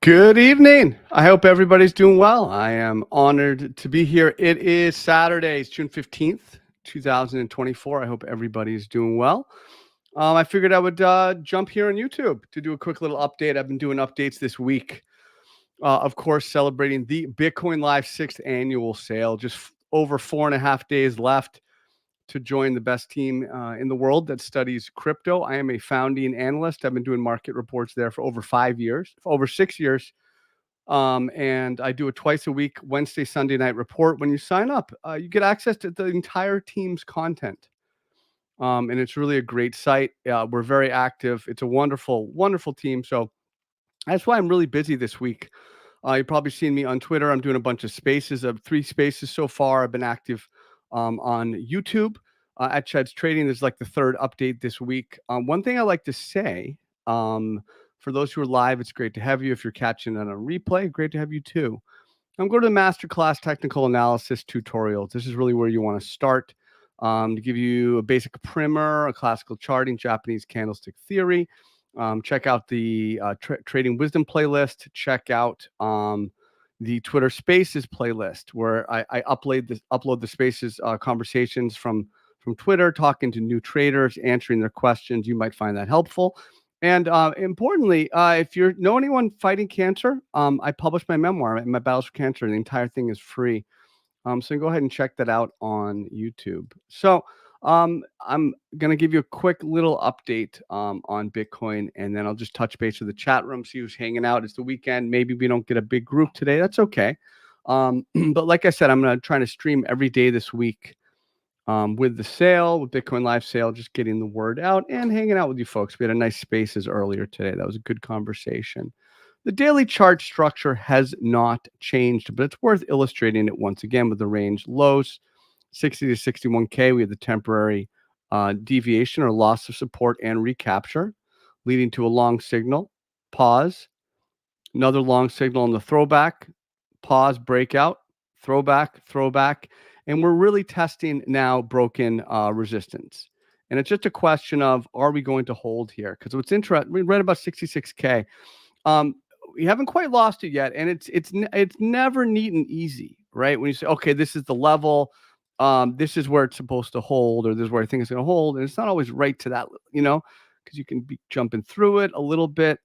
Good evening. I hope everybody's doing well. I am honored to be here. It is Saturday, it's June 15th, 2024. I hope everybody's doing well. I figured I would jump here on YouTube to do a quick little update. I've been doing updates this week, of course, celebrating the Bitcoin Live 6th annual sale. Just over 4.5 days left to join the best team in the world that studies crypto. I am a founding analyst. I've been doing market reports there for over 5 years, for over 6 years. And I do it twice a week, Wednesday, Sunday night report. When you sign up, you get access to the entire team's content. And it's really a great site. We're very active. It's a wonderful, wonderful team. So that's why I'm really busy this week. You've probably seen me on Twitter. I'm doing a bunch of spaces, of 3 spaces so far. I've been active on YouTube at Chad's Trading. This is like the 3rd update this week. One thing I like to say, for those who are live, it's great to have you. If you're catching it on a replay, great to have you too. I'm going to the Masterclass Technical Analysis tutorials. This is really where you want to start to give you a basic primer, a classical charting, Japanese candlestick theory. Check out the Trading Wisdom playlist. Check out the Twitter Spaces playlist, where I upload the Spaces conversations from Twitter, talking to new traders, answering their questions. You might find that helpful. And importantly, if you know anyone fighting cancer, I published my memoir, My Battles for Cancer. The entire thing is free. So go ahead and check that out on YouTube. So I'm going to give you a quick little update on Bitcoin, and then I'll just touch base with the chat room, see who's hanging out. It's the weekend. Maybe we don't get a big group today. That's okay. But like I said, I'm going to try to stream every day this week with the sale, with Bitcoin Live sale, just getting the word out and hanging out with you folks. We had a nice spaces earlier today. That was a good conversation. The daily chart structure has not changed, but it's worth illustrating it once again with the range lows, 60 to 61K. We have the temporary deviation or loss of support and recapture, leading to a long signal, pause, another long signal on the throwback, pause, breakout, throwback, and we're really testing now broken resistance. And it's just a question of, are we going to hold here? Because what's interesting, we read about 66K. We haven't quite lost it yet, and it's never neat and easy, right? When you say, okay, this is the level, this is where it's supposed to hold, or this is where I think it's going to hold, and it's not always right to that, because you can be jumping through it a little bit.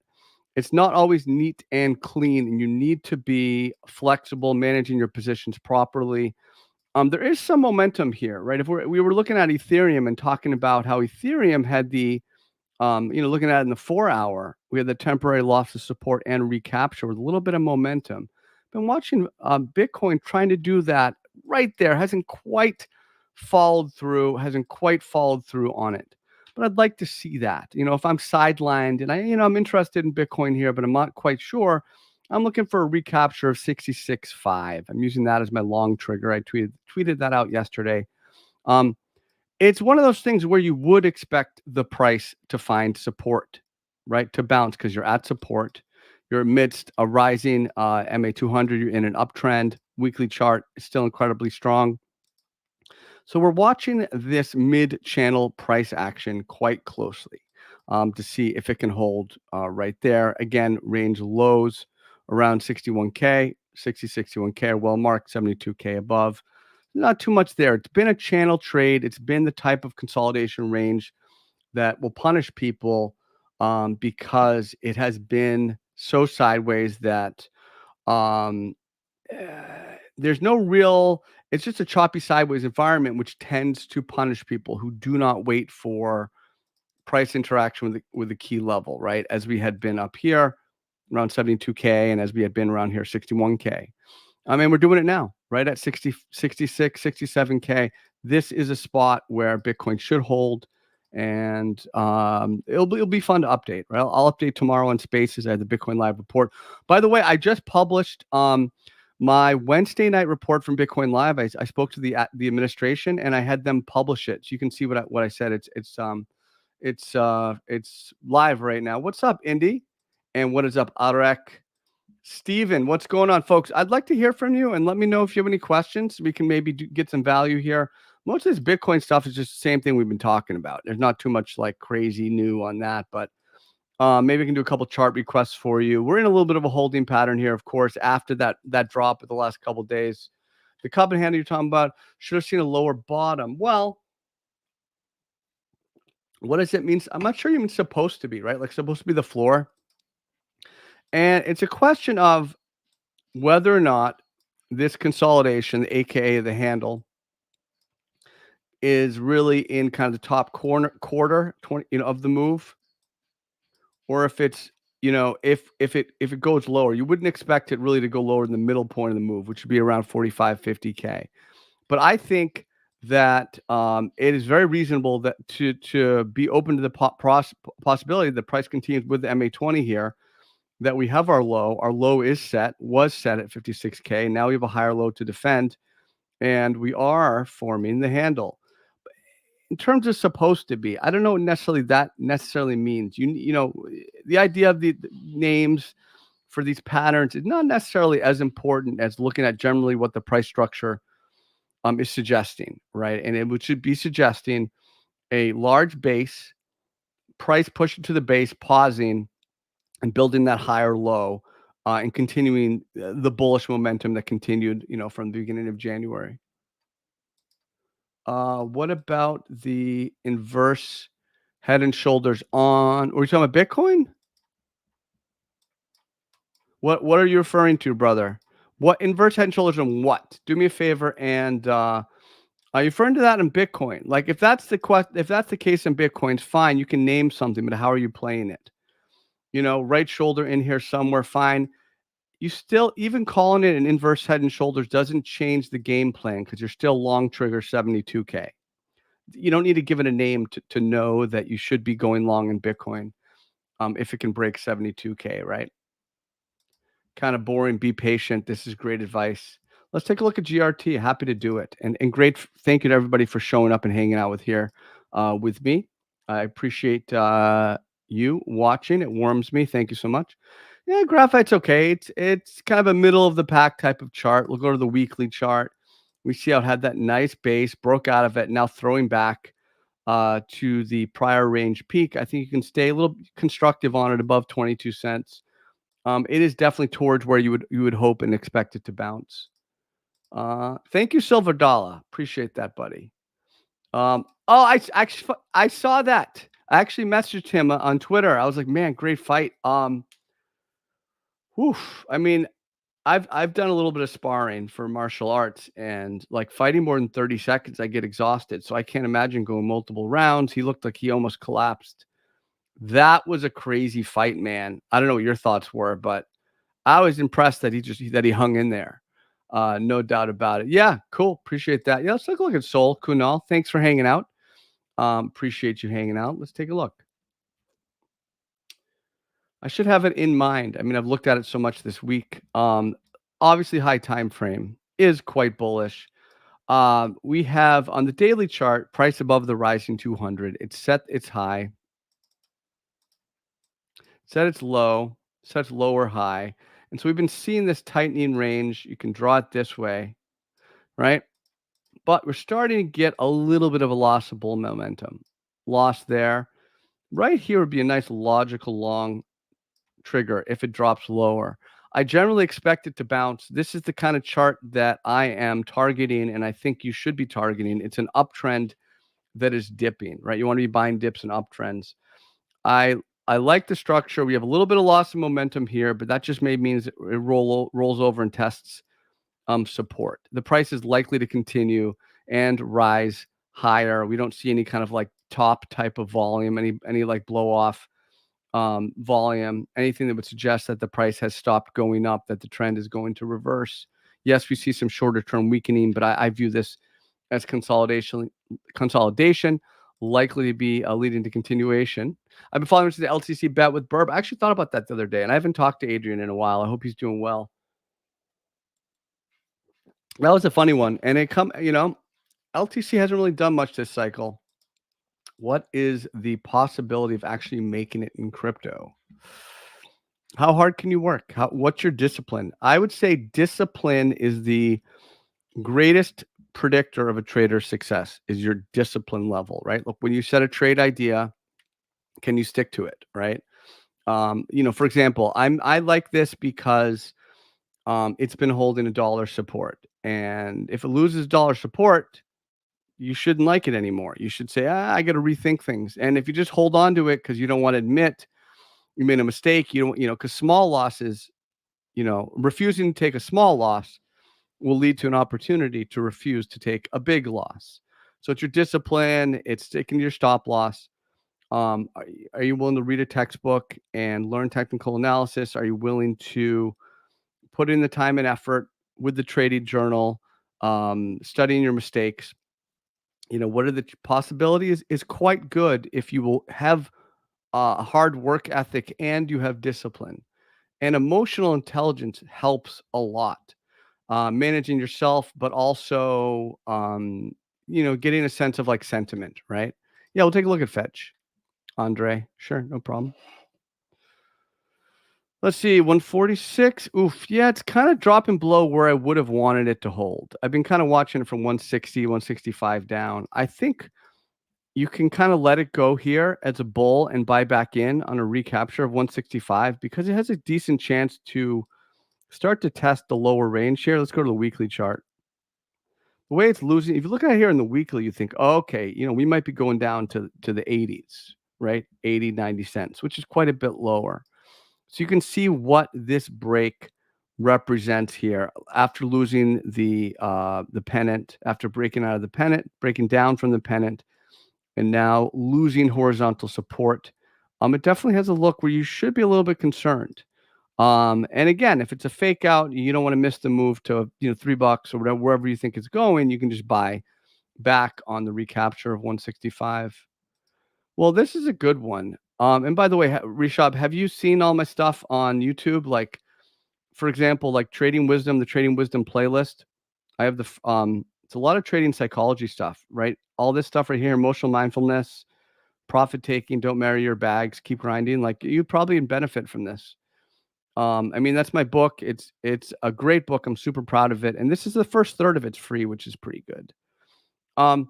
It's not always neat and clean, and you need to be flexible, managing your positions properly. There is some momentum here, right? If we were looking at Ethereum and talking about how Ethereum had the looking at it in the 4-hour, we had the temporary loss of support and recapture with a little bit of momentum. Been watching Bitcoin trying to do that right there. Hasn't quite followed through on it. But I'd like to see that. If I'm sidelined and I'm interested in Bitcoin here, but I'm not quite sure, I'm looking for a recapture of 66.5. I'm using that as my long trigger. I tweeted that out yesterday. It's one of those things where you would expect the price to find support, right? To bounce, because you're at support. You're amidst a rising MA200. You're in an uptrend. Weekly chart is still incredibly strong. So we're watching this mid-channel price action quite closely to see if it can hold right there. Again, range lows around 61K, 61K are well marked, 72K above. Not too much there. It's been a channel trade. It's been the type of consolidation range that will punish people because it has been so sideways that there's no real, it's just a choppy sideways environment, which tends to punish people who do not wait for price interaction with the key level, right? As we had been up here around 72K, and as we had been around here 61K. I mean, we're doing it now, right? At 60, 66, 67K. This is a spot where Bitcoin should hold, and it'll be fun to update, right? I'll update tomorrow on Spaces. I have the Bitcoin Live report. By the way, I just published my Wednesday night report from Bitcoin Live. I spoke to the administration, and I had them publish it, so you can see what I said. It's live right now. What's up, Indy? And what is up, Arek? Steven, what's going on, folks? I'd like to hear from you, and let me know if you have any questions. We can maybe get some value here. Most of this Bitcoin stuff is just the same thing we've been talking about. There's not too much like crazy new on that, but Maybe I can do a couple chart requests for you. We're in a little bit of a holding pattern here, of course, after that drop of the last couple of days. The cup and handle you're talking about should have seen a lower bottom. Well, what does it mean? I'm not sure even supposed to be, right? Like supposed to be the floor. And it's a question of whether or not this consolidation, aka the handle, is really in kind of the top quarter 20, of the move, or if it's, if it goes lower, you wouldn't expect it really to go lower than the middle point of the move, which would be around 45, 50K. But I think that it is very reasonable that to be open to the possibility that price continues with the MA20 here, that we have our low. Our low was set at 56K. Now we have a higher low to defend, and we are forming the handle. In terms of supposed to be, I don't know what necessarily means. The idea of the names for these patterns is not necessarily as important as looking at generally what the price structure is suggesting, right? And it should be suggesting a large base, price pushing to the base, pausing, and building that higher low, and continuing the bullish momentum that continued, from the beginning of January. What about the inverse head and shoulders on? Were you talking about Bitcoin? What are you referring to, brother? What inverse head and shoulders on what? Do me a favor and are you referring to that in Bitcoin? Like if that's the case in Bitcoin, fine, you can name something, but how are you playing it? Right shoulder in here somewhere, fine. You still, even calling it an inverse head and shoulders doesn't change the game plan because you're still long trigger 72K. You don't need to give it a name to know that you should be going long in Bitcoin, if it can break 72K, right? Kind of boring. Be patient. This is great advice. Let's take a look at GRT. Happy to do it. And great. Thank you to everybody for showing up and hanging out with me. I appreciate you watching. It warms me. Thank you so much. Yeah, graphite's okay. It's kind of a middle of the pack type of chart. We'll go to the weekly chart. We see how it had that nice base, broke out of it, now throwing back to the prior range peak. I think you can stay a little constructive on it above 22 cents. It is definitely towards where you would hope and expect it to bounce. Thank you, Silver Dollar. Appreciate that, buddy. I saw that. I actually messaged him on Twitter. I was like, man, great fight. I mean, I've done a little bit of sparring for martial arts, and like fighting more than 30 seconds, I get exhausted. So I can't imagine going multiple rounds. He looked like he almost collapsed. That was a crazy fight, man. I don't know what your thoughts were, but I was impressed that he hung in there. No doubt about it. Yeah, cool. Appreciate that. Yeah, let's take a look at Sol Kunal. Thanks for hanging out. Appreciate you hanging out. Let's take a look. I should have it in mind. I mean, I've looked at it so much this week. Obviously, high time frame is quite bullish. We have on the daily chart price above the rising 200. It's set its high, set its low, set its lower high. And so we've been seeing this tightening range. You can draw it this way, right? But we're starting to get a little bit of a loss of bull momentum. Lost there. Right here would be a nice logical long trigger if it drops lower. I generally expect it to bounce. This is the kind of chart that I am targeting, and I think you should be targeting. It's an uptrend that is dipping, right? You want to be buying dips and uptrends. I like the structure. We have a little bit of loss of momentum here, but that just means it rolls over and tests support. The price is likely to continue and rise higher. We don't see any kind of like top type of volume, any like blow off volume, anything that would suggest that the price has stopped going up, that the trend is going to reverse. Yes, we see some shorter term weakening, but I view this as consolidation, likely to be leading to continuation. I've been following the LTC bet with Burb. I actually thought about that the other day, and I haven't talked to Adrian in a while. I hope he's doing well. That was a funny one. And LTC hasn't really done much this cycle. What is the possibility of actually making it in crypto? How hard can you work? What's your discipline? I would say discipline is the greatest predictor of a trader's success, is your discipline level, right? Look, when you set a trade idea, can you stick to it, right? For example, I like this because it's been holding a dollar support, and if it loses dollar support, you shouldn't like it anymore. You should say, I got to rethink things. And if you just hold on to it because you don't want to admit you made a mistake, you don't, because small losses, refusing to take a small loss will lead to an opportunity to refuse to take a big loss. So it's your discipline, it's taking your stop loss. Are you willing to read a textbook and learn technical analysis? Are you willing to put in the time and effort with the trading journal, studying your mistakes? What are the possibilities is quite good if you will have a hard work ethic and you have discipline. And emotional intelligence helps a lot. Managing yourself, but also, getting a sense of like sentiment, right? Yeah, we'll take a look at Fetch. Andre, sure, no problem. Let's see, 146. Oof, yeah, it's kind of dropping below where I would have wanted it to hold. I've been kind of watching it from 160, 165 down. I think you can kind of let it go here as a bull and buy back in on a recapture of 165 because it has a decent chance to start to test the lower range here. Let's go to the weekly chart. The way it's losing, if you look at it here in the weekly, you think, oh, okay, we might be going down to the 80s, right? 80, 90 cents, which is quite a bit lower. So you can see what this break represents here after losing the pennant, after breaking out of the pennant, breaking down from the pennant, and now losing horizontal support. It definitely has a look where you should be a little bit concerned. And again, if it's a fake out, you don't want to miss the move to $3 or whatever, wherever you think it's going. You can just buy back on the recapture of 165. Well, this is a good one. And by the way, Rishab, have you seen all my stuff on YouTube? Like, for example, like Trading Wisdom, the Trading Wisdom playlist. I have it's a lot of trading psychology stuff, right? All this stuff right here, emotional mindfulness, profit taking, don't marry your bags, keep grinding. Like you probably benefit from this. I mean, that's my book. It's a great book. I'm super proud of it. And this is the first third of it's free, which is pretty good. How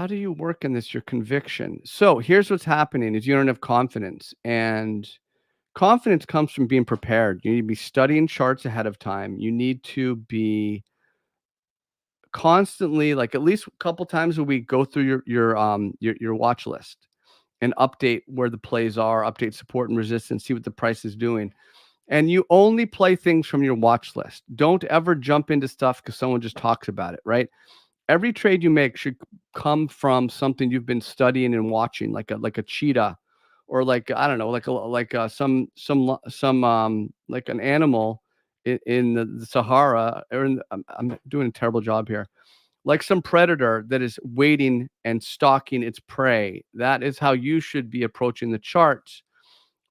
do you work in this? Your conviction. So here's what's happening is you don't have confidence. And confidence comes from being prepared. You need to be studying charts ahead of time. You need to be constantly, like at least a couple times a week, go through your watch list and update where the plays are, update support and resistance, see what the price is doing. And you only play things from your watch list. Don't ever jump into stuff because someone just talks about it, right? Every trade you make should come from something you've been studying and watching, like a cheetah, or like I don't know, like like an animal in the Sahara. Or I'm doing a terrible job here. Like some predator that is waiting and stalking its prey. That is how you should be approaching the charts,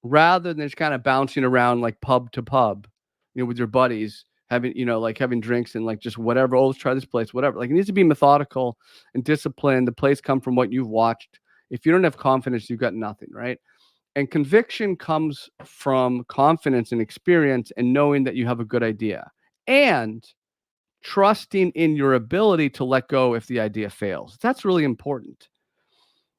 rather than just kind of bouncing around like pub to pub, with your buddies, having, like having drinks and like just whatever. Oh, let's try this place, whatever. Like it needs to be methodical and disciplined. The plays come from what you've watched. If you don't have confidence, you've got nothing, right? And conviction comes from confidence and experience and knowing that you have a good idea and trusting in your ability to let go if the idea fails. That's really important.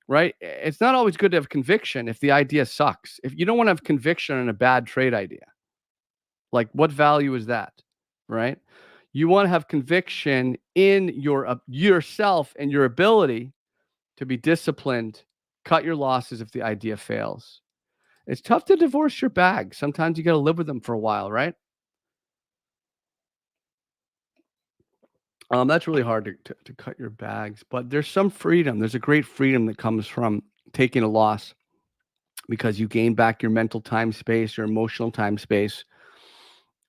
Right? It's not always good to have conviction if the idea sucks. If you don't want to have conviction on a bad trade idea, like what value is that? Right? You want to have conviction in yourself and your ability to be disciplined, cut your losses if the idea fails. It's tough to divorce your bag. Sometimes you got to live with them for a while, right? That's really hard to cut your bags, but there's some freedom. There's a great freedom that comes from taking a loss, because you gain back your mental time space, your emotional time space.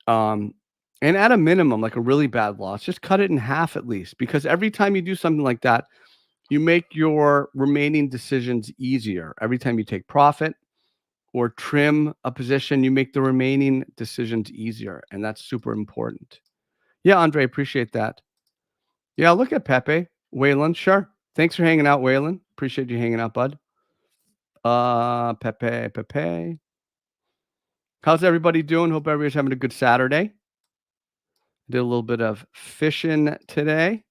Um, and at a minimum, like a really bad loss, just cut it in half at least, because every time you do something like that, you make your remaining decisions easier. Every time you take profit or trim a position, you make the remaining decisions easier. And that's super important. Yeah, Andre, appreciate that. Yeah, look at Pepe. Waylon, sure. Thanks for hanging out, Waylon. Appreciate you hanging out, bud. Pepe. How's everybody doing? Hope everybody's having a good Saturday. Did a little bit of fishing today.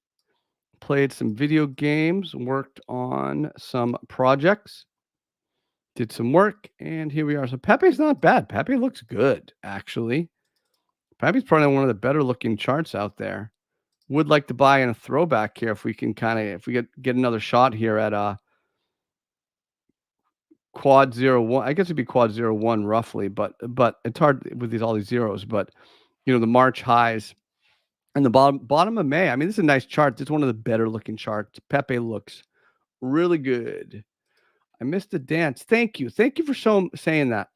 Played some video games. Worked on some projects. did some work, and here we are. So Pepe's not bad. Pepe looks good, actually. Pepe's probably one of the better looking charts out there. Would like to buy in a throwback here if we can if we get another shot here at quad 01. I guess it'd be quad 01 roughly, but it's hard with all these zeros. But the March highs and the bottom of May. I mean, this is a nice chart. This is one of the better looking charts. Pepe looks really good. I missed the dance. Thank you for saying that.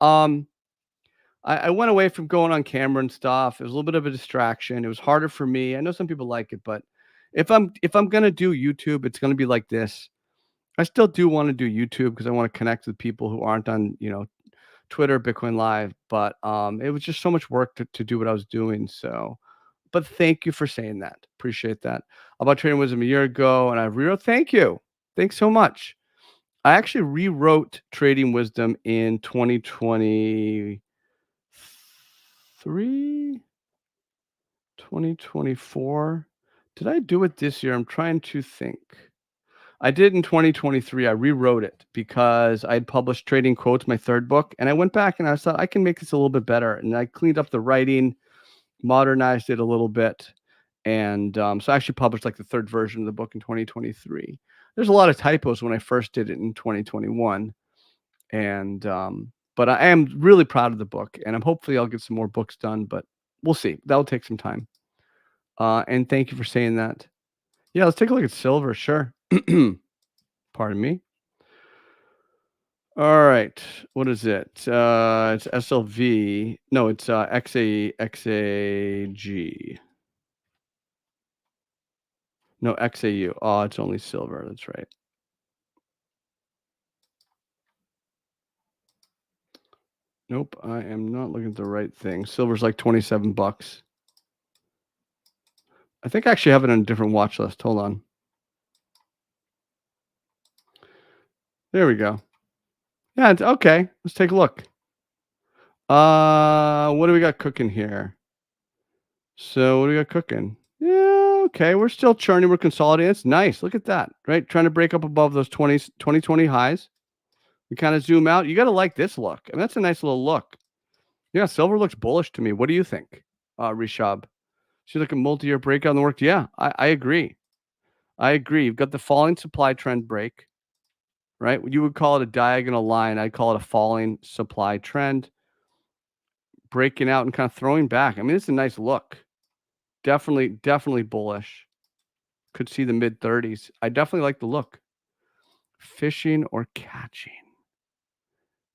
I went away from going on camera and stuff. It was a little bit of a distraction. It was harder for me. I know some people like it, but if I'm gonna do YouTube, it's gonna be like this. I still do want to do YouTube because I want to connect with people who aren't on, Twitter, Bitcoin Live. But it was just so much work to do what I was doing. So, but thank you for saying that. Appreciate that. I bought Trading Wisdom a year ago, and I rewrote. Thank you. Thanks so much. I actually rewrote Trading Wisdom in 2023, 2024. Did I do it this year? I'm trying to think. I did in 2023. I rewrote it because I had published Trading Quotes, my third book, and I went back and I thought I can make this a little bit better. And I cleaned up the writing, modernized it a little bit, and so I actually published like the third version of the book in 2023. There's a lot of typos when I first did it in 2021, and but I am really proud of the book, and hopefully I'll get some more books done, but we'll see. That'll take some time. And thank you for saying that. Yeah, let's take a look at silver. Sure. Pardon me. All right. What is it? It's SLV. No, it's XAG. No, XAU. Oh, it's only silver. That's right. Nope, I am not looking at the right thing. Silver's like 27 bucks. I think I actually have it on a different watch list. Hold on. There we go. Yeah, it's okay. Let's take a look. What do we got cooking here? So what do we got cooking? Yeah, okay. We're still churning. We're consolidating. It's nice. Look at that, right? Trying to break up above those 2020 highs. We kind of zoom out. You got to like this look. I mean, that's a nice little look. Yeah, silver looks bullish to me. What do you think, Rishab? She's like a multi-year breakout in the works. Yeah, I agree. I agree. You've got the falling supply trend break, right? You would call it a diagonal line. I'd call it a falling supply trend, breaking out and kind of throwing back. I mean, it's a nice look. Definitely bullish. Could see the mid 30s. I definitely like the look. Fishing or catching.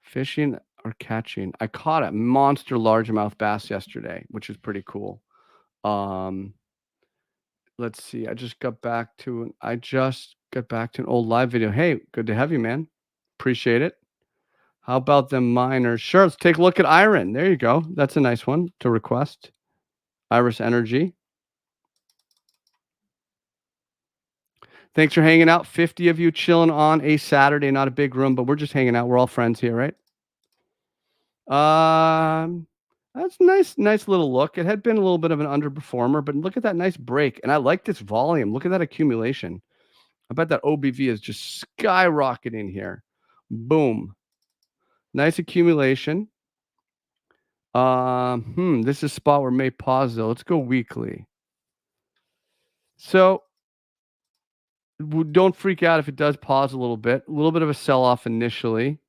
Fishing or catching. I caught a monster largemouth bass yesterday, which is pretty cool. Let's see. I just got back to an old live video. Hey, good to have you, man. Appreciate it. How about them miners? Sure, let's take a look at iron. There you go. That's a nice one to request. Iris Energy. Thanks for hanging out. 50 of you chilling on a Saturday. Not a big room, but we're just hanging out. We're all friends here, right? That's nice little look. It had been a little bit of an underperformer, but look at that nice break. And I like this volume. Look at that accumulation. I bet that OBV is just skyrocketing here. Boom. Nice accumulation. This is a spot where may pause though. Let's go weekly. So don't freak out if it does pause a little bit of a sell-off initially.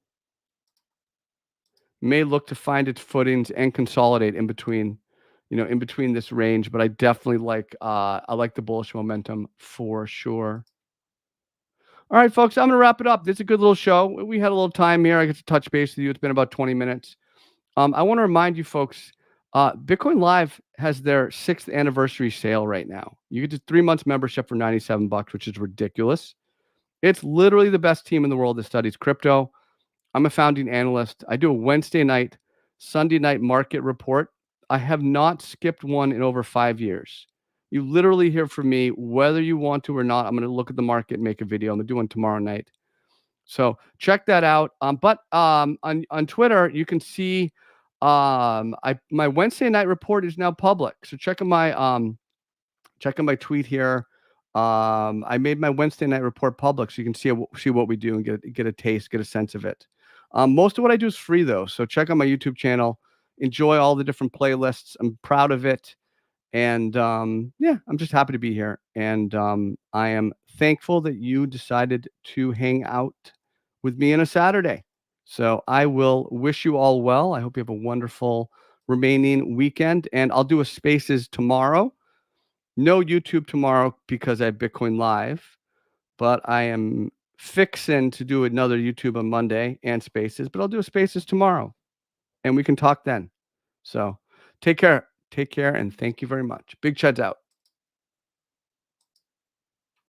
May look to find its footings and consolidate in between, in between this range. But I definitely like I like the bullish momentum for sure. All right, folks, I'm gonna wrap it up. This is a good little show. We had a little time here. I get to touch base with you. It's been about 20 minutes. I want to remind you folks, Bitcoin Live has their 6th anniversary sale right now. You get a 3 months membership for 97 bucks, which is ridiculous. It's literally the best team in the world that studies crypto. I'm a founding analyst. I do a Wednesday night, Sunday night market report. I have not skipped one in over 5 years. You literally hear from me whether you want to or not. I'm going to look at the market and make a video. I'm going to do one tomorrow night. So check that out. But on Twitter, you can see my Wednesday night report is now public. So check on my tweet here. I made my Wednesday night report public, so you can see what we do and get a taste, get a sense of it. Most of what I do is free though, so check out my YouTube channel. Enjoy all the different playlists. I'm proud of it. And yeah, I'm just happy to be here. And I am thankful that you decided to hang out with me on a Saturday. So I will wish you all well. I hope you have a wonderful remaining weekend. And I'll do a spaces tomorrow. No YouTube tomorrow because I have Bitcoin Live, but I am fixing to do another YouTube on Monday and spaces, but I'll do a spaces tomorrow and we can talk then. So take care. Take care and thank you very much. Big Chuds out.